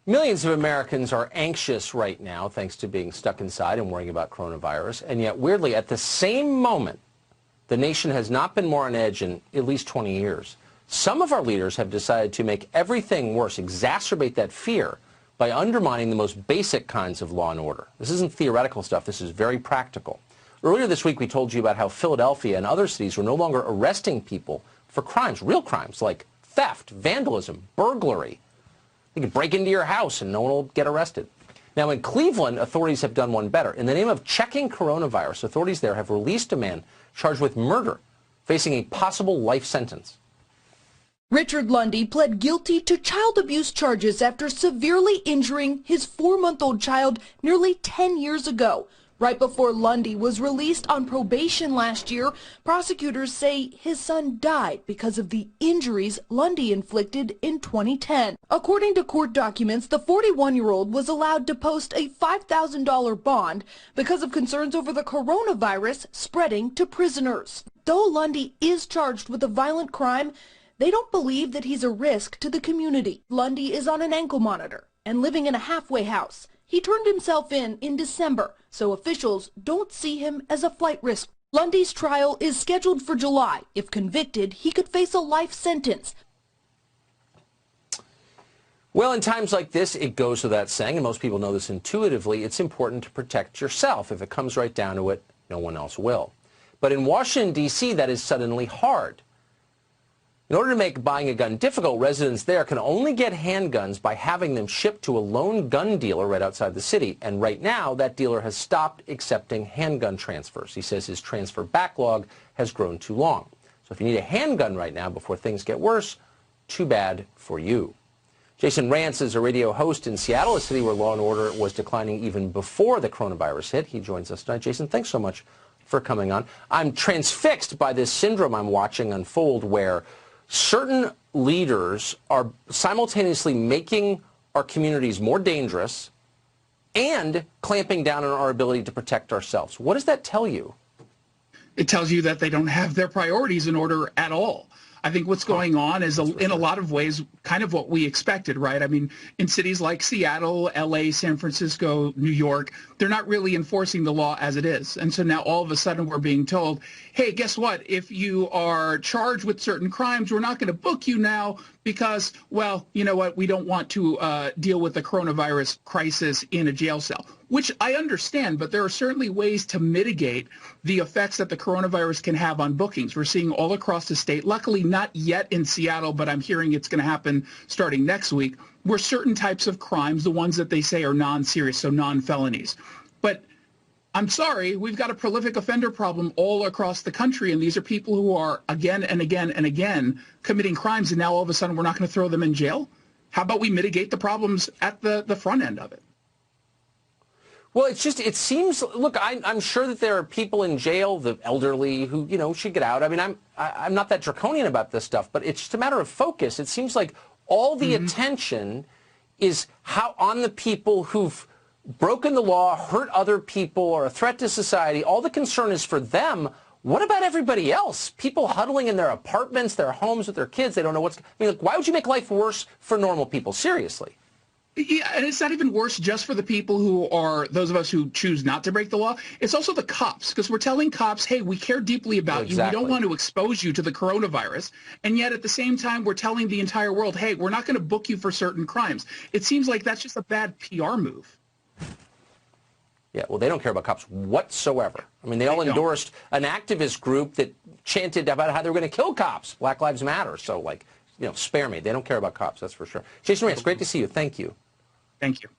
Millions of Americans are anxious right now thanks to being stuck inside and worrying about coronavirus. And yet, weirdly, at the same moment, the nation has not been more on edge in at least 20 years. Some of our leaders have decided to make everything worse, exacerbate that fear by undermining the most basic kinds of law and order. This isn't theoretical stuff. This is very practical. Earlier this week, we told you about how Philadelphia and other cities were no longer arresting people for crimes, real crimes like theft, vandalism, burglary. You can break into your house and no one will get arrested. Now, in Cleveland, authorities have done one better. In the name of checking coronavirus, authorities there have released a man charged with murder, facing a possible life sentence. Richard Lundy pled guilty to child abuse charges after severely injuring his 4-month-old child nearly 10 years ago. Right before Lundy was released on probation last year, prosecutors say his son died because of the injuries Lundy inflicted in 2010. According to court documents, the 41-year-old was allowed to post a $5,000 bond because of concerns over the coronavirus spreading to prisoners. Though Lundy is charged with a violent crime, they don't believe that he's a risk to the community. Lundy is on an ankle monitor and living in a halfway house. He turned himself in December, so officials don't see him as a flight risk. Lundy's trial is scheduled for July. If convicted, he could face a life sentence. Well, in times like this, it goes without saying, and most people know this intuitively, it's important to protect yourself. If it comes right down to it, no one else will. But in Washington, D.C., that is suddenly hard. In order to make buying a gun difficult, residents there can only get handguns by having them shipped to a lone gun dealer right outside the city. And right now, that dealer has stopped accepting handgun transfers. He says his transfer backlog has grown too long. So if you need a handgun right now before things get worse, too bad for you. Jason Rantz is a radio host in Seattle, a city where law and order was declining even before the coronavirus hit. He joins us tonight. Jason, thanks so much for coming on. I'm transfixed by this syndrome I'm watching unfold where certain leaders are simultaneously making our communities more dangerous and clamping down on our ability to protect ourselves. What does that tell you? It tells you that they don't have their priorities in order at all. I think what's going on is, in a lot of ways, kind of what we expected, right? I mean, in cities like Seattle, L.A., San Francisco, New York, they're not really enforcing the law as it is. And so now all of a sudden we're being told, hey, guess what? If you are charged with certain crimes, we're not going to book you now because, well, you know what? We don't want to deal with the coronavirus crisis in a jail cell, which I understand, but there are certainly ways to mitigate the effects that the coronavirus can have on bookings. We're seeing all across the state, luckily not yet in Seattle, but I'm hearing it's going to happen starting next week, where certain types of crimes, the ones that they say are non-serious, so non-felonies. But I'm sorry, we've got a prolific offender problem all across the country, and these are people who are again and again and again committing crimes, and now all of a sudden we're not going to throw them in jail? How about we mitigate the problems at the front end of it? Well, it's just, it seems, look, I'm sure that there are people in jail, the elderly, who, you know, should get out. I mean, I'm not that draconian about this stuff, but it's just a matter of focus. It seems like all the attention is on the people who've broken the law, hurt other people, or a threat to society. All the concern is for them. What about everybody else? People huddling in their apartments, their homes with their kids. They don't know what's, I mean, like, why would you make life worse for normal people? Seriously. Yeah, and it's not even worse just for the people who are those of us who choose not to break the law. It's also the cops, because we're telling cops, hey, we care deeply about you. We don't want to expose you to the coronavirus. And yet at the same time, we're telling the entire world, hey, we're not going to book you for certain crimes. It seems like that's just a bad PR move. Yeah, well, they don't care about cops whatsoever. I mean, they all endorsed an activist group that chanted about how they were going to kill cops. Black Lives Matter. So, like, you know, spare me. They don't care about cops, that's for sure. Jason Rantz, great to see you. Thank you. Thank you.